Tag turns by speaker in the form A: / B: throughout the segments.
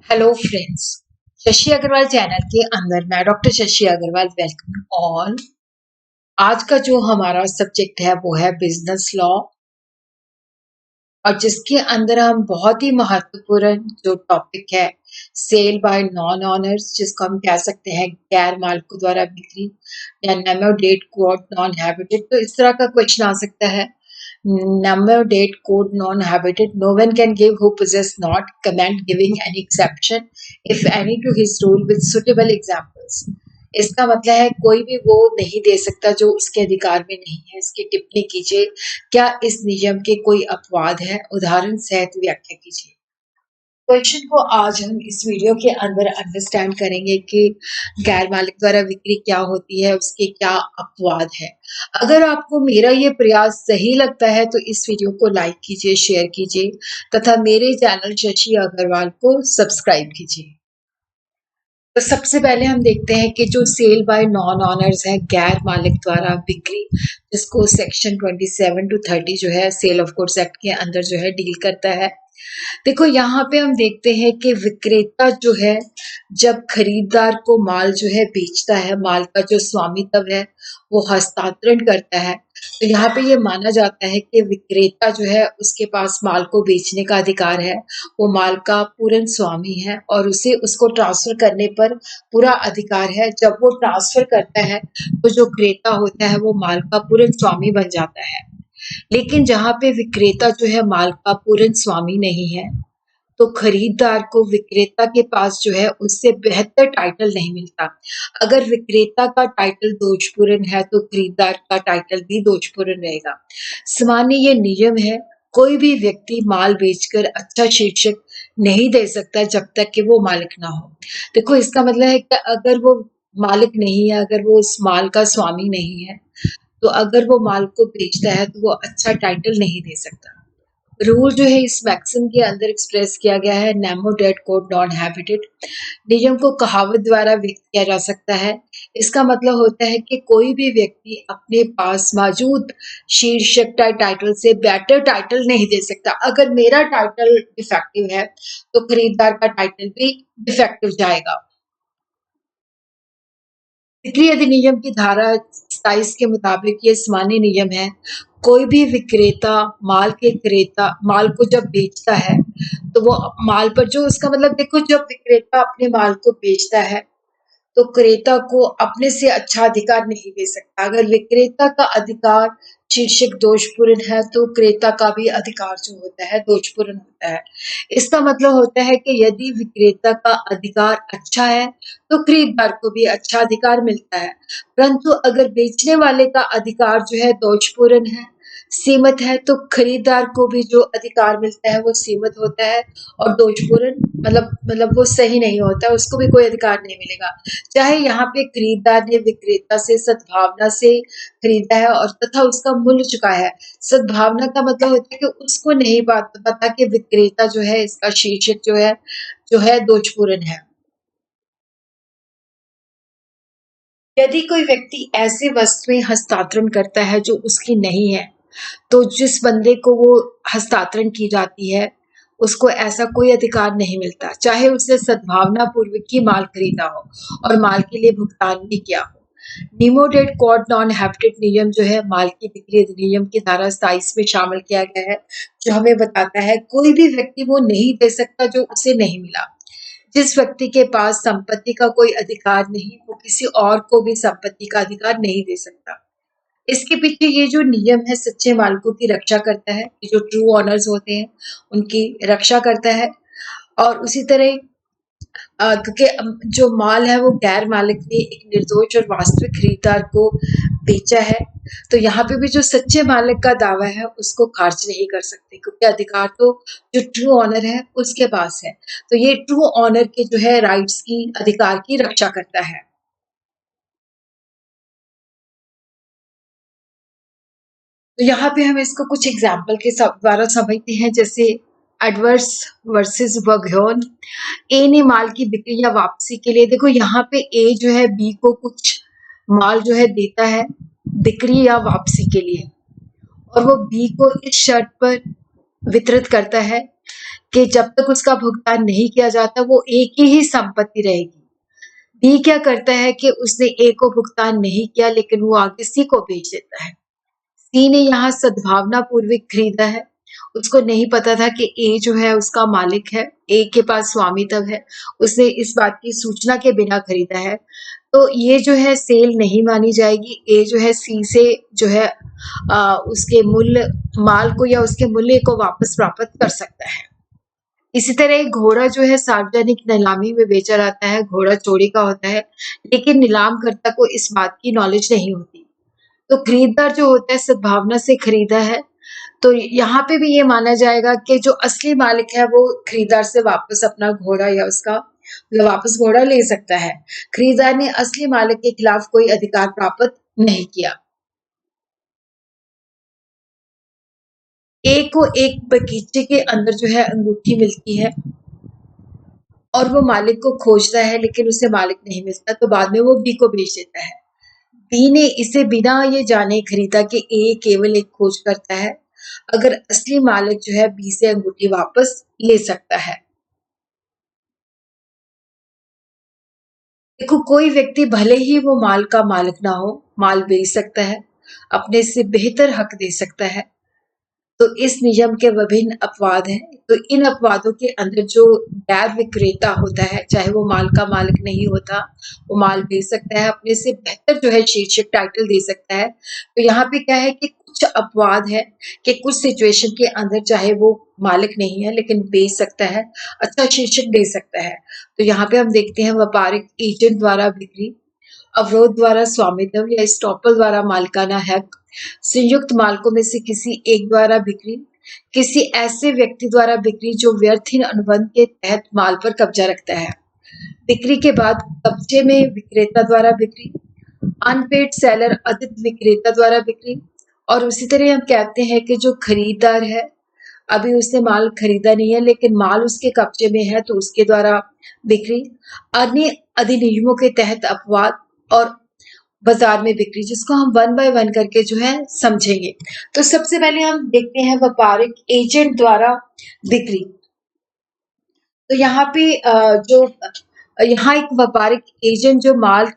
A: Hello friends, Shashi Agarwal channel के अंदर मैं doctor Shashi Agarwal welcome all. आज का जो हमारा सब्जेक्ट है वो है बिजनेस लॉ, और जिसके अंदर हम बहुत ही महत्वपूर्ण जो टॉपिक है सेल बाय नॉन ऑनर्स, जिसको हम कह सकते हैं गैर मालिकों द्वारा बिक्री या नेमो डेट कोड नॉन हैबिटेड। तो इस तरह का क्वेश्चन आ सकता है, number date code non-habited, no one can give who possess not, comment giving any exception if any to his rule with suitable examples। इसका मतलब है कोई भी वो नहीं दे सकता जो उसके अधिकार में नहीं है। इसकी टिप्पणी कीजिए, क्या इस नियम के कोई अपवाद है, उदाहरण सहित व्याख्या कीजिए। क्वेश्चन को आज हम इस वीडियो के अंदर अंडरस्टैंड करेंगे कि गैर मालिक द्वारा बिक्री क्या होती है, उसके क्या अपवाद है। अगर आपको मेरा ये प्रयास सही लगता है तो इस वीडियो को लाइक कीजिए, शेयर कीजिए तथा मेरे चैनल शशि अग्रवाल को सब्सक्राइब कीजिए। तो सबसे पहले हम देखते हैं कि जो सेल बाय नॉन ऑनर्स है, गैर मालिक द्वारा बिक्री, जिसको सेक्शन 27 to 30 जो है सेल ऑफ गुड्स एक्ट के अंदर जो है डील करता है। देखो यहाँ पे हम देखते हैं कि विक्रेता जो है जब खरीदार को माल जो है बेचता है, माल का जो स्वामित्व है वो हस्तांतरण करता है, तो यहाँ पे ये माना जाता है कि विक्रेता जो है उसके पास माल को बेचने का अधिकार है, वो माल का पूर्ण स्वामी है और उसे उसको ट्रांसफर करने पर पूरा अधिकार है। जब वो ट्रांसफर करता है तो जो क्रेता होता है वो माल का पूर्ण स्वामी बन जाता है। लेकिन जहाँ पे विक्रेता जो है माल का पूर्ण स्वामी नहीं है, तो खरीदार को विक्रेता के पास जो है उससे बेहतर टाइटल नहीं मिलता। अगर विक्रेता का टाइटल दोषपूर्ण है तो खरीदार का टाइटल भी दोषपूर्ण रहेगा। सामान्य ये नियम है, कोई भी व्यक्ति माल बेचकर अच्छा शीर्षक नहीं दे सकता जब तक कि वो मालिक ना हो। देखो इसका मतलब है कि अगर वो मालिक नहीं है, अगर वो उस माल का स्वामी नहीं है, तो अगर वो माल को बेचता है तो वो अच्छा टाइटल नहीं दे सकता। रूल जो है इस मैक्सिम के अंदर एक्सप्रेस किया गया है, नेमो डेट कोड नॉन हैबिटेड। नियम को कहावत द्वारा व्यक्त किया जा सकता है। इसका मतलब होता है कि कोई भी व्यक्ति अपने पास मौजूद शीर्षक टाइटल से बेटर टाइटल नहीं दे सकता। अगर मेरा टाइटल डिफेक्टिव है तो खरीदार का टाइटल भी डिफेक्टिव जाएगा। बिक्री अधिनियम की धारा 27 के मुताबिक ये सामान्य नियम है, कोई भी विक्रेता माल को जब बेचता है तो वो माल पर जो उसका मतलब, देखो जब विक्रेता अपने माल को बेचता है तो क्रेता को अपने से अच्छा अधिकार नहीं दे सकता। अगर विक्रेता का अधिकार शीर्षक दोषपूर्ण है तो क्रेता का भी अधिकार जो होता है दोषपूर्ण होता है। इसका मतलब होता है कि यदि विक्रेता का अधिकार अच्छा है तो खरीदार को भी अच्छा अधिकार मिलता है, परंतु अगर बेचने वाले का अधिकार जो है दोषपूर्ण है, सीमित है, तो खरीदार को भी जो अधिकार मिलता है वो सीमित होता है और दोषपूर्ण मतलब वो सही नहीं होता, उसको भी कोई अधिकार नहीं मिलेगा। चाहे यहाँ पे खरीदार ने विक्रेता से सद्भावना से खरीदा है और तथा उसका मूल्य चुका है। सद्भावना का मतलब होता है कि उसको नहीं पता कि विक्रेता जो है इसका शीर्षक जो है दोषपूर्ण है। यदि कोई व्यक्ति ऐसी वस्तुएं हस्तांतरण करता है जो उसकी नहीं है, तो जिस बंदे को वो हस्तांतरण की जाती है उसको ऐसा कोई अधिकार नहीं मिलता, चाहे उसने सद्भावना पूर्वक ही माल खरीदा हो और माल के लिए भुगतान भी किया हो। निमोडेट कोड नॉन हैबिटेड नियम जो है माल की बिक्री अधिनियम की धारा 27 में शामिल किया गया है, जो हमें बताता है कोई भी व्यक्ति वो नहीं दे सकता जो उसे नहीं मिला। जिस व्यक्ति के पास संपत्ति का कोई अधिकार नहीं, वो किसी और को भी संपत्ति का अधिकार नहीं दे सकता। इसके पीछे ये जो नियम है सच्चे मालिकों की रक्षा करता है, जो ट्रू ऑनर्स होते हैं उनकी रक्षा करता है। और उसी तरह क्योंकि जो माल है वो गैर मालिक ने एक निर्दोष और वास्तविक खरीदार को बेचा है, तो यहाँ पे भी जो सच्चे मालिक का दावा है उसको खारिज नहीं कर सकते, क्योंकि अधिकार तो जो ट्रू ऑनर है उसके पास है। तो ये ट्रू ऑनर के जो है राइट्स की, अधिकार की रक्षा करता है। तो यहाँ पे हम इसको कुछ एग्जाम्पल के द्वारा समझते हैं, जैसे एडवर्स वर्सेस वग्योन। ए ने माल की बिक्री या वापसी के लिए, देखो यहाँ पे ए जो है बी को कुछ माल जो है देता है बिक्री या वापसी के लिए, और वो बी को इस शर्त पर वितरित करता है कि जब तक उसका भुगतान नहीं किया जाता वो ए की ही संपत्ति रहेगी। बी क्या करता है कि उसने ए को भुगतान नहीं किया लेकिन वो आगे सी को बेच देता है। सी ने यहाँ सद्भावना पूर्वक खरीदा है। उसको नहीं पता था कि ए जो है उसका मालिक है, ए के पास स्वामित्व है। उसने इस बात की सूचना के बिना खरीदा है। तो ये जो है सेल नहीं मानी जाएगी। ए जो है सी से जो है उसके मूल्य माल को या उसके मूल्य को वापस प्राप्त कर सकता है। इसी तरह एक घोड़ा जो है सार्वजनिक नीलामी में बेचा जाता है। घोड़ा चोरी का होता है लेकिन नीलामकर्ता को इस बात की नॉलेज नहीं होती। तो खरीदार जो होता है सद्भावना से खरीदा है। तो यहाँ पे भी ये माना जाएगा कि जो असली मालिक है वो खरीदार से वापस अपना घोड़ा या उसका मतलब वापस घोड़ा ले सकता है। खरीदार ने असली मालिक के खिलाफ कोई अधिकार प्राप्त नहीं किया। ए को एक बगीचे के अंदर जो है अंगूठी मिलती है और वो मालिक को खोजता है लेकिन उसे मालिक नहीं मिलता, तो बाद में वो बी को बेच देता है। बी ने इसे बिना ये जाने खरीदा कि ए केवल एक खोज करता है। अगर असली मालिक जो है बी से अंगूठी वापस ले सकता है। देखो कोई व्यक्ति भले ही वो माल का मालिक ना हो, माल बेच सकता है, अपने से बेहतर हक दे सकता है। तो इस नियम के विभिन्न अपवाद हैं। तो इन अपवादों के अंदर जो गैर विक्रेता होता है, चाहे वो माल का मालिक नहीं होता, वो माल बेच सकता है, अपने से बेहतर जो है शीर्षक टाइटल दे सकता है। तो यहाँ पे क्या है कि कुछ अपवाद है कि कुछ सिचुएशन के अंदर चाहे वो मालिक नहीं है लेकिन बेच सकता है, अच्छा शीर्षक दे सकता है। तो यहाँ पे हम देखते हैं व्यापारिक एजेंट द्वारा बिक्री, अवरोध द्वारा स्वामित्व या स्टॉपल द्वारा मालिकाना हक, संयुक्त मालिकों में से किसी एक द्वारा बिक्री, किसी ऐसे व्यक्ति द्वारा बिक्री जो व्यर्थहीन अनुबंध के तहत माल पर कब्जा रखता है, बिक्री के बाद कब्जे में विक्रेता द्वारा बिक्री, अनपेड सेलर अधिक विक्रेता द्वारा बिक्री। और उसी तरह हम कहते हैं कि जो खरीदार है, अभी उसने माल खरीदा नहीं है लेकिन माल उसके कब्जे में है तो उसके द्वारा बिक्री, अन्य अधिनियमों के तहत अपवाद और बाजार में बिक्री, जिसको हम वन बाय वन करके जो है समझेंगे। तो सबसे पहले हम देखते हैं व्यापारिक एजेंट द्वारा बिक्री। तो यहाँ पे जो यहाँ एक व्यापारिक एजेंट जो माल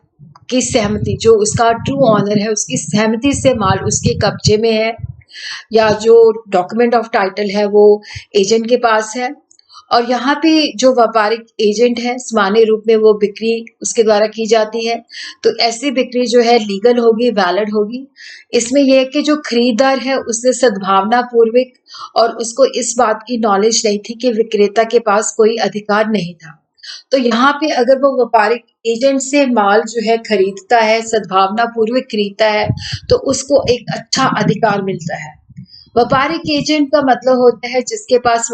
A: की सहमति, जो उसका ट्रू ऑनर है, उसकी सहमति से माल उसके कब्जे में है या जो डॉक्यूमेंट ऑफ टाइटल है वो एजेंट के पास है। और यहाँ पे जो व्यापारिक एजेंट है सामान्य रूप में वो बिक्री उसके द्वारा की जाती है। तो ऐसी बिक्री जो है लीगल होगी, वैलिड होगी। इसमें यह है कि जो खरीदार है उसने सद्भावना पूर्वक और उसको इस बात की नॉलेज नहीं थी कि विक्रेता के पास कोई अधिकार नहीं था। तो यहाँ पे अगर वो व्यापारिक एजेंट से माल जो है खरीदता है, सद्भावना पूर्वक खरीदता है, तो उसको एक अच्छा अधिकार मिलता है। व्यापारिक एजेंट का मतलब होता है जिसके पास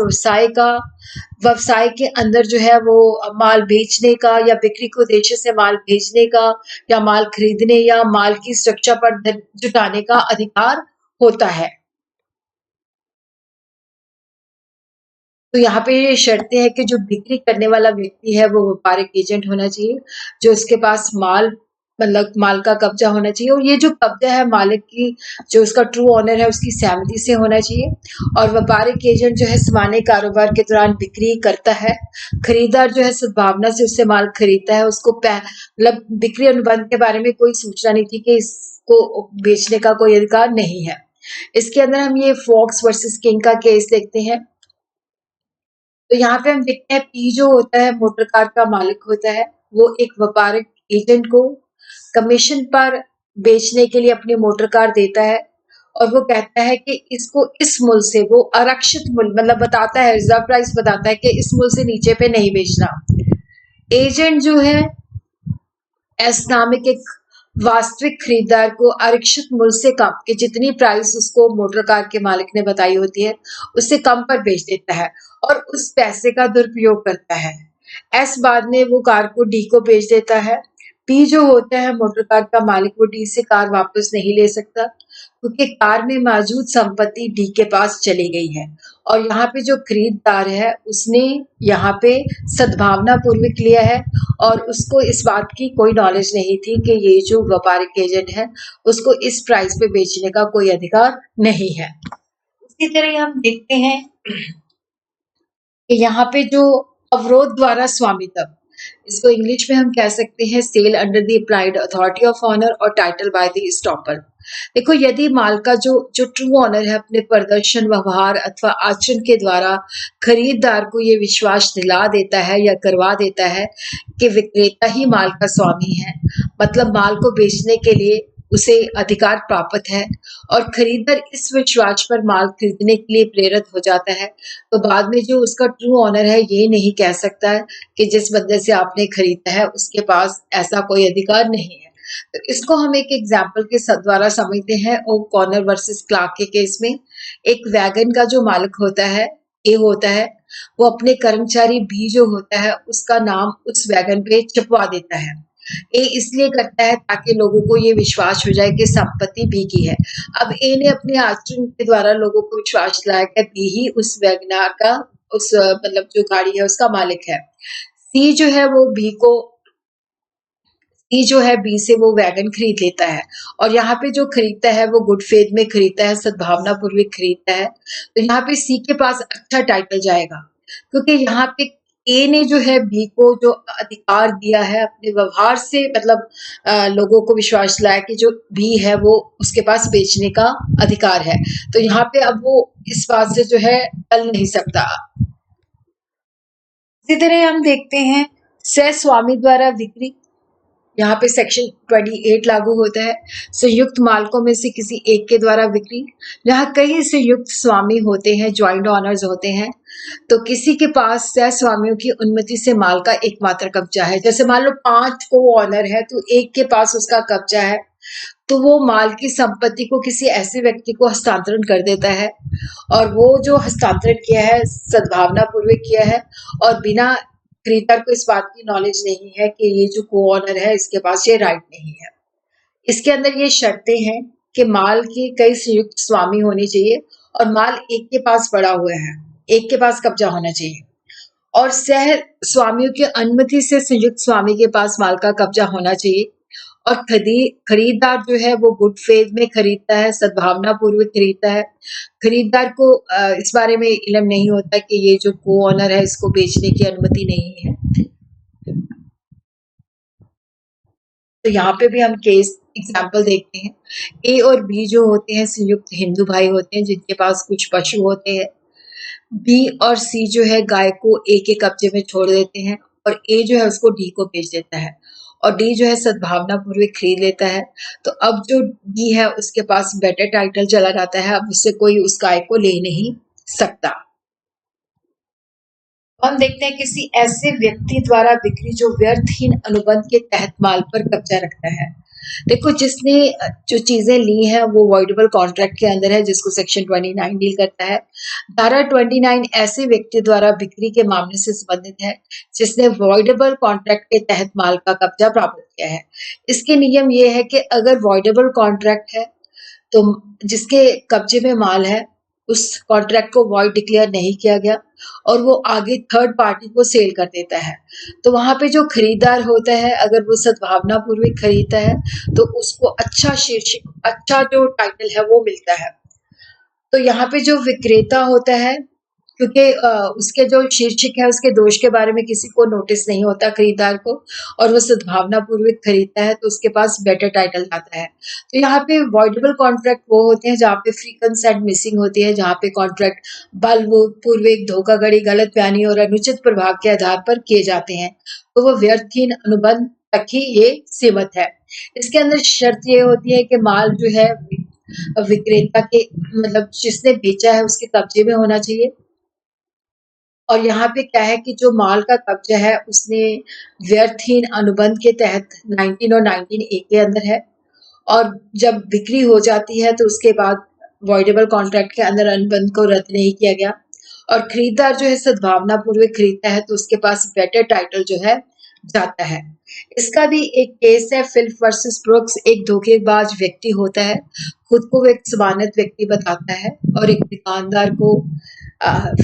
A: व्यवसाय के अंदर जो है वो माल बेचने का या बिक्री के उद्देश्य से माल भेजने का या माल खरीदने या माल की सुरक्षा पर धन जुटाने का अधिकार होता है। तो यहाँ पे ये शर्तें हैं कि जो बिक्री करने वाला व्यक्ति है वो व्यापारिक एजेंट होना चाहिए, जो उसके पास माल मतलब माल का कब्जा होना चाहिए और ये जो कब्जा है मालिक की, जो उसका ट्रू ऑनर है उसकी सहमति से होना चाहिए। और व्यापारिक एजेंट जो है सामान्य कारोबार के दौरान बिक्री करता है। खरीदार जो है सद्भावना से उससे माल खरीदता है, उसको मतलब बिक्री अनुबंध के बारे में कोई सूचना नहीं थी कि इसको बेचने का कोई अधिकार नहीं है। इसके अंदर हम ये फॉक्स वर्सेस किंग का केस देखते हैं। तो यहाँ पे हम देखते हैं पी जो होता है मोटर कार का मालिक होता है, वो एक व्यापारिक एजेंट को कमीशन पर बेचने के लिए अपनी मोटर कार देता है और वो कहता है कि इसको इस मूल्य से, वो आरक्षित मूल्य मतलब बताता है, रिजर्व प्राइस बताता है कि इस मूल्य से नीचे पे नहीं बेचना। एजेंट जो है एस नामक एक वास्तविक खरीदार को आरक्षित मूल्य से कम कि जितनी प्राइस उसको मोटर कार के मालिक ने बताई होती है उससे कम पर बेच देता है और उस पैसे का दुरुपयोग करता है। एस बाद में वो कार को डी को बेच देता है। पी जो होता है मोटर कार का मालिक, वो डी से कार वापस नहीं ले सकता क्योंकि कार में मौजूद संपत्ति डी के पास चली गई है। और यहाँ पे जो खरीदार है उसने यहाँ पे सद्भावना पूर्वक लिया है और उसको इस बात की कोई नॉलेज नहीं थी कि ये जो व्यापारिक एजेंट है उसको इस प्राइस पे बेचने का कोई अधिकार नहीं है। उसी तरह हम देखते हैं कि यहाँ पे जो अवरोध द्वारा स्वामित्व, इसको इंग्लिश में हम कह सकते हैं sale under the applied authority of owner और टाइटल बाय द स्टॉपर। देखो, यदि माल का जो जो ट्रू ऑनर है अपने प्रदर्शन, व्यवहार अथवा आचरण के द्वारा खरीदार को ये विश्वास दिला देता है या करवा देता है कि विक्रेता ही माल का स्वामी है, मतलब माल को बेचने के लिए उसे अधिकार प्राप्त है और खरीदार इस विश्वास पर माल खरीदने के लिए प्रेरित हो जाता है, तो बाद में जो उसका ट्रू ऑनर है ये नहीं कह सकता है कि जिस बंदे से आपने खरीदा है उसके पास ऐसा कोई अधिकार नहीं है। तो इसको हम एक एग्जाम्पल के द्वारा समझते हैं। ओ कॉर्नर वर्सेस क्लार्क के केस में एक वैगन का जो मालिक होता है, ए होता है, वो अपने कर्मचारी बी जो होता है उसका नाम उस वैगन पे छपवा देता है। ए इसलिए करता है ताकि लोगों को ये विश्वास हो जाए कि संपत्ति बी की है। अब ए ने अपने आचरण के द्वारा लोगों को विश्वास दिलाया कि बी ही उस वैगनार का, उस मतलब जो गाड़ी है उसका मालिक है। सी जो है वो बी को सी जो है बी से वो वैगन खरीद लेता है और यहाँ पे जो खरीदता है वो गुड फेथ में खरीदता है, सद्भावना पूर्वक खरीदता है। तो यहाँ पे सी के पास अच्छा टाइटल जाएगा, क्योंकि यहाँ पे ए ने जो है बी को जो अधिकार दिया है अपने व्यवहार से, मतलब लोगों को विश्वास दिलाया कि जो बी है वो उसके पास बेचने का अधिकार है। तो यहाँ पे अब वो इस बात से जो है टल नहीं सकता। इसी तरह हम देखते हैं सह स्वामी द्वारा बिक्री। यहाँ पे सेक्शन 28 लागू होता है। संयुक्त मालकों में से किसी एक के द्वारा बिक्री। जहाँ कई संयुक्त स्वामी होते हैं, ज्वाइंट ऑनर्स होते हैं, तो किसी के पास सह स्वामियों की अनुमति से माल का एकमात्र कब्जा है। जैसे मान लो 5 को ऑनर है तो एक के पास उसका कब्जा है, तो वो माल की संपत्ति को किसी ऐसे व्यक्ति को हस्तांतरण कर देता है और वो जो हस्तांतरण किया है सद्भावना पूर्वक किया है और बिना खरीदार को इस बात की नॉलेज नहीं है कि ये जो को ऑनर है इसके पास ये राइट नहीं है। इसके अंदर ये शर्तें हैं कि माल के कई संयुक्त स्वामी होने चाहिए और माल एक के पास पड़ा हुआ है, एक के पास कब्जा होना चाहिए और सह स्वामियों की अनुमति से संयुक्त स्वामी के पास माल का कब्जा होना चाहिए और खरीदार जो है वो गुड फेथ में खरीदता है, सद्भावना पूर्वक खरीदता है। खरीदार को इस बारे में इल्म नहीं होता कि ये जो को ऑनर है इसको बेचने की अनुमति नहीं है। तो यहाँ पे भी हम केस एग्जाम्पल देखते हैं। ए और बी जो होते हैं संयुक्त हिंदू भाई होते हैं जिनके पास कुछ पशु होते हैं। बी और सी जो है गाय को ए के कब्जे में छोड़ देते हैं और ए जो है उसको डी को बेच देता है और डी जो है सद्भावना पूर्वक खरीद लेता है। तो अब जो डी है उसके पास बेटर टाइटल चला जाता है, अब उससे कोई उस गाय को ले नहीं सकता। हम देखते हैं किसी ऐसे व्यक्ति द्वारा बिक्री जो व्यर्थहीन अनुबंध के तहत माल पर कब्जा रखता है। देखो, जिसने जो चीजें ली हैं वो वॉइडेबल कॉन्ट्रैक्ट के अंदर है, जिसको सेक्शन 29 डील करता है। धारा 29 ऐसे व्यक्ति द्वारा बिक्री के मामले से संबंधित है जिसने वॉइडेबल कॉन्ट्रैक्ट के तहत माल का कब्जा प्राप्त किया है। इसके नियम ये है कि अगर वॉइडेबल कॉन्ट्रैक्ट है तो जिसके कब्जे में माल है उस कॉन्ट्रैक्ट को वॉइड डिक्लेयर नहीं किया गया और वो आगे थर्ड पार्टी को सेल कर देता है, तो वहां पे जो खरीदार होता है अगर वो सद्भावना पूर्वक खरीदता है तो उसको अच्छा शीर्षक, अच्छा जो टाइटल है वो मिलता है। तो यहाँ पे जो विक्रेता होता है, क्योंकि उसके जो शीर्षक है उसके दोष के बारे में किसी को नोटिस नहीं होता खरीदार को और वो सद्भावना पूर्वक खरीदता है तो उसके पास बेटर टाइटल आता है। तो यहाँ पे वॉइडेबल कॉन्ट्रैक्ट वो होते हैं जहाँ पे फ्री कंसेंट मिसिंग होती है, जहाँ पे कॉन्ट्रैक्ट बलपूर्वक धोखाधड़ी, गलत बयानी और अनुचित प्रभाव के आधार पर किए जाते हैं, तो वो व्यर्थहीन अनुबंध तक ही ये सीमित है। इसके अंदर शर्त ये होती है कि माल जो है विक्रेता के, मतलब जिसने बेचा है उसके कब्जे में होना चाहिए और यहाँ पे क्या है कि जो माल का कब्जा है उसने व्यर्थहीन अनुबंध के तहत 19 और 19A के अंदर है और जब बिक्री हो जाती है तो उसके बाद वॉइडेबल कॉन्ट्रैक्ट के अंदर अनुबंध को रद्द नहीं किया गया और खरीदार जो है सद्भावना पूर्वक खरीदता है तो उसके पास बेटर टाइटल जो है जाता है। इसका भी एक केस है फिल्प वर्सेस ब्रुक्स। एक धोखेबाज व्यक्ति होता है, खुद को वो एक जमानत व्यक्ति बताता है और एक दुकानदार को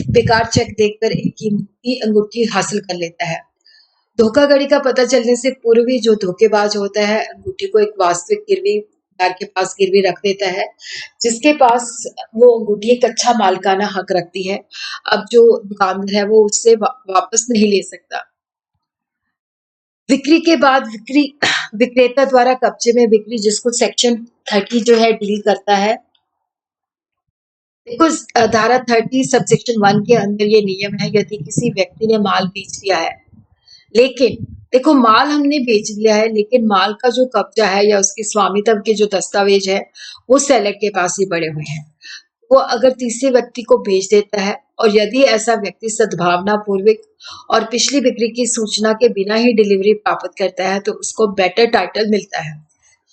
A: बेकार चेक देकर एक कीमती अंगूठी हासिल कर लेता है। धोखाधड़ी का पता चलने से पूर्व ही जो धोखेबाज होता है अंगूठी को एक वास्तविक गिरवी खरीदार के पास गिरवी रख देता है, जिसके पास वो गुडी एक अच्छा मालिकाना हक रखती है। अब जो दुकानदार है वो उससे वापस नहीं ले सकता। बिक्री के बाद विक्रेता द्वारा कब्जे में बिक्री, जिसको सेक्शन 30 जो है डील करता है। देखो धारा 30 सबसेक्शन 1 के अंदर ये नियम है, यदि किसी व्यक्ति ने माल बेच दिया है, लेकिन देखो माल हमने बेच दिया है लेकिन माल का जो कब्जा है या उसके स्वामित्व के जो दस्तावेज है वो सेलर के पास ही पड़े हुए हैं। वो अगर तीसरे व्यक्ति को बेच देता है और यदि ऐसा व्यक्ति सद्भावना पूर्वक और पिछली बिक्री की सूचना के बिना ही डिलीवरी प्राप्त करता है तो उसको बेटर टाइटल मिलता है।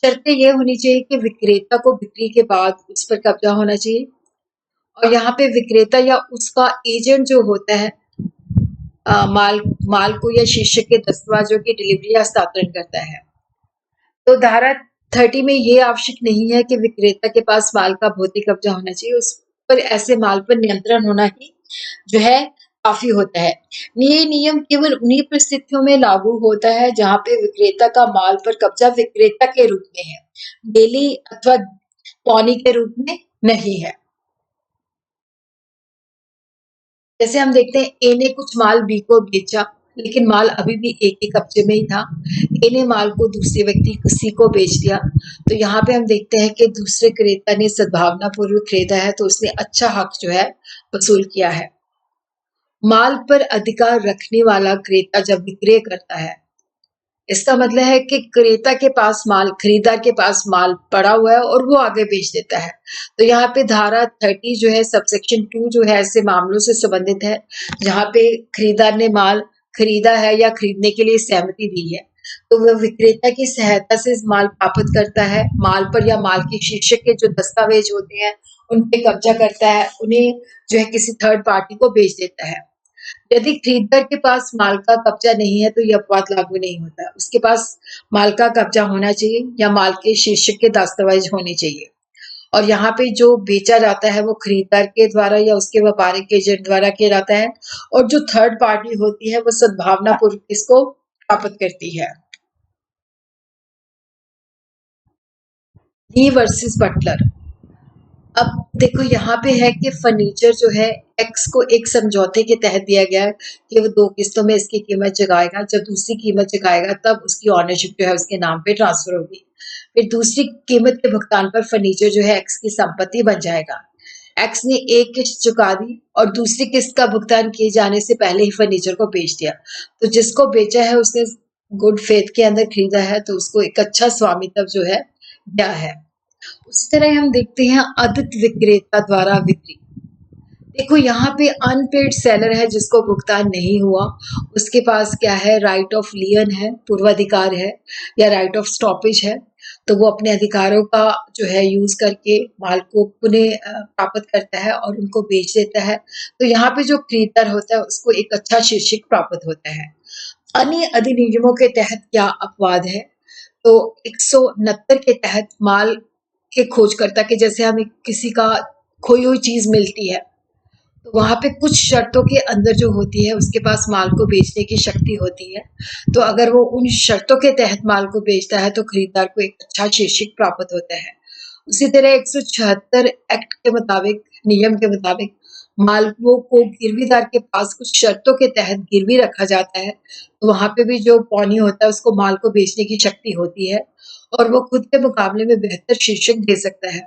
A: शर्तें ये होनी चाहिए कि विक्रेता को बिक्री के बाद उस पर कब्जा होना चाहिए और यहाँ पे विक्रेता या उसका एजेंट जो होता है माल माल को या शीर्षक के दस्तावेजों की डिलीवरी या हस्तांतरण करता है। तो धारा 30 में ये आवश्यक नहीं है कि विक्रेता के पास माल का भौतिक कब्जा होना चाहिए, उस पर ऐसे माल पर नियंत्रण होना ही जो है काफी होता है। ये नियम केवल उन्हीं परिस्थितियों में लागू होता है जहां पे विक्रेता का माल पर कब्जा विक्रेता के रूप में है, डेली अथवा पौनी के रूप में नहीं है। जैसे हम देखते हैं ए ने कुछ माल बी को बेचा लेकिन माल अभी भी ए के कब्जे में ही था। ए ने माल को दूसरे व्यक्ति सी को बेच दिया, तो यहाँ पे हम देखते हैं कि दूसरे क्रेता ने सद्भावना पूर्वक खरीदा है तो उसने अच्छा हक जो है वसूल किया है। माल पर अधिकार रखने वाला क्रेता जब विक्रय करता है, इसका मतलब है कि क्रेता के पास माल, खरीदार के पास माल पड़ा हुआ है और वो आगे बेच देता है। तो यहाँ पे धारा 30 जो है सबसेक्शन 2 जो है ऐसे मामलों से संबंधित है जहाँ पे खरीदार ने माल खरीदा है या खरीदने के लिए सहमति दी है, तो वह विक्रेता की सहायता से माल प्राप्त करता है। माल पर या माल के शीर्षक के जो दस्तावेज होते हैं उन पे कब्जा करता है, उन्हें जो है किसी थर्ड पार्टी को बेच देता है। यदि खरीदार के पास माल का कब्जा नहीं है तो यह अपवाद लागू नहीं होता। उसके पास माल का कब्जा होना चाहिए या माल के शीर्षक के दस्तावेज होने चाहिए और यहाँ पे जो बेचा जाता है वो खरीदार के द्वारा या उसके व्यापारिक एजेंट द्वारा किया जाता है और जो थर्ड पार्टी होती है वो सद्भावना पूर्वक इसको प्राप्त करती है। ली वर्सेस बटलर। अब देखो यहाँ पे है कि फर्नीचर जो है एक्स को एक समझौते के तहत दिया गया है कि वो 2 किस्तों में इसकी कीमत चुकाएगा। जब दूसरी कीमत चुकाएगा तब उसकी ओनरशिप जो है उसके नाम पे ट्रांसफर होगी। फिर दूसरी कीमत के भुगतान पर फर्नीचर जो है एक्स की संपत्ति बन जाएगा। एक्स ने एक किस्त चुका दी और दूसरी किस्त का भुगतान किए जाने से पहले ही फर्नीचर को बेच दिया। तो जिसको बेचा है उसने गुड फेथ के अंदर खरीदा है तो उसको एक अच्छा स्वामित्व जो है दिया है। उसी तरह हम देखते हैं अधिक विक्रेता द्वारा बिक्री। देखो यहाँ पे अनपेड सेलर है जिसको भुगतान नहीं हुआ, उसके पास क्या है, राइट ऑफ लियन है, पूर्वाधिकार है या राइट ऑफ स्टॉपेज है। तो वो अपने अधिकारों का जो है यूज करके माल को पुनः प्राप्त करता है और उनको बेच देता है। तो यहाँ पे जो खरीदार होता है उसको एक अच्छा शीर्षक प्राप्त होता है। अन्य अधिनियमों के तहत क्या अपवाद है, तो 169 के तहत माल के खोजकर्ता के, जैसे हमें किसी का खोई हुई चीज मिलती है तो वहां पे कुछ शर्तों के अंदर जो होती है उसके पास माल को बेचने की शक्ति होती है। तो अगर वो उन शर्तों के तहत माल को बेचता है तो खरीदार को एक अच्छा शीर्षक प्राप्त होता है। उसी तरह 176 एक्ट के मुताबिक, नियम के मुताबिक मालवों को गिरवीदार के पास कुछ शर्तों के तहत गिरवी रखा जाता है, तो वहां पे भी जो पौनी होता है उसको माल को बेचने की शक्ति होती है और वो खुद के मुकाबले में बेहतर शीर्षक दे सकता है।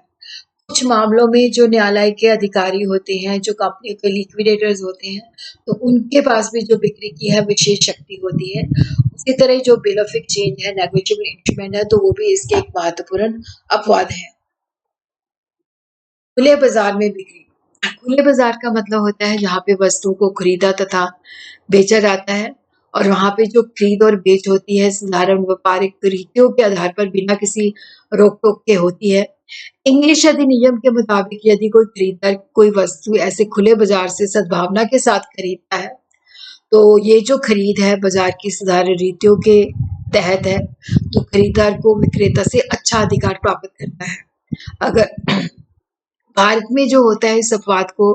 A: कुछ मामलों में जो न्यायालय के अधिकारी होते हैं, जो कंपनी के लिक्विडेटर्स होते हैं, तो उनके पास भी जो बिक्री की है विशेष शक्ति होती है। उसी तरह जो बिल ऑफ एक्सचेंज है, नेगोशिएबल इंस्ट्रूमेंट है, तो वो भी इसके एक महत्वपूर्ण अपवाद है। खुले बाजार में बिक्री। खुले बाजार का मतलब होता है जहाँ पे वस्तुओं को खरीदा तथा बेचा जाता है और वहाँ पे जो खरीद और बेच होती है साधारण व्यापारिक रीतियों के आधार पर बिना किसी रोक टोक के होती है। इंग्लिश अधिनियम के मुताबिक यदि कोई खरीदार कोई वस्तु ऐसे खुले बाजार से सद्भावना के साथ खरीदता है तो ये जो खरीद है बाजार की साधारण रीतियों के तहत है, तो खरीदार को विक्रेता से अच्छा अधिकार प्राप्त करता है। अगर भारत में जो होता है इस अपवाद को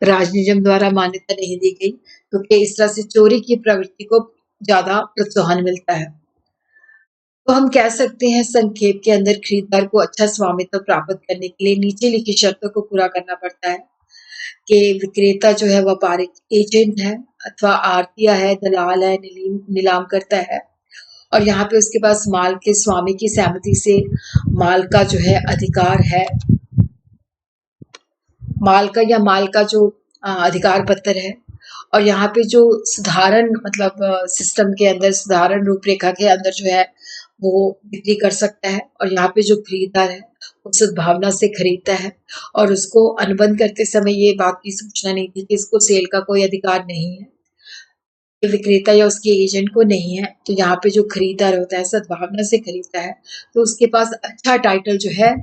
A: राजनियम द्वारा मान्यता नहीं दी गई क्योंकि इस तरह से चोरी की प्रवृत्ति को ज्यादा प्रोत्साहन मिलता है। तो हम कह सकते हैं संक्षेप के अंदर खरीदार को अच्छा स्वामित्व प्राप्त करने के लिए नीचे लिखी शर्तों को पूरा करना पड़ता है कि विक्रेता जो है व्यापारिक एजेंट है अथवा आड़तिया है, दलाल है, नीलाम करता है और यहाँ पे उसके पास माल के स्वामी की सहमति से माल का जो है अधिकार है, माल का जो अधिकार पत्र है और यहाँ पे जो साधारण मतलब सिस्टम के अंदर साधारण रूपरेखा के अंदर जो है वो बिक्री कर सकता है और यहाँ पे जो खरीदार है वो सद्भावना से खरीदता है और उसको अनुबंध करते समय ये बात की सूचना नहीं थी कि इसको सेल का कोई अधिकार नहीं है, विक्रेता या उसके एजेंट को नहीं है। तो यहाँ पे जो खरीदार होता है सद्भावना से खरीदता है तो उसके पास अच्छा टाइटल जो है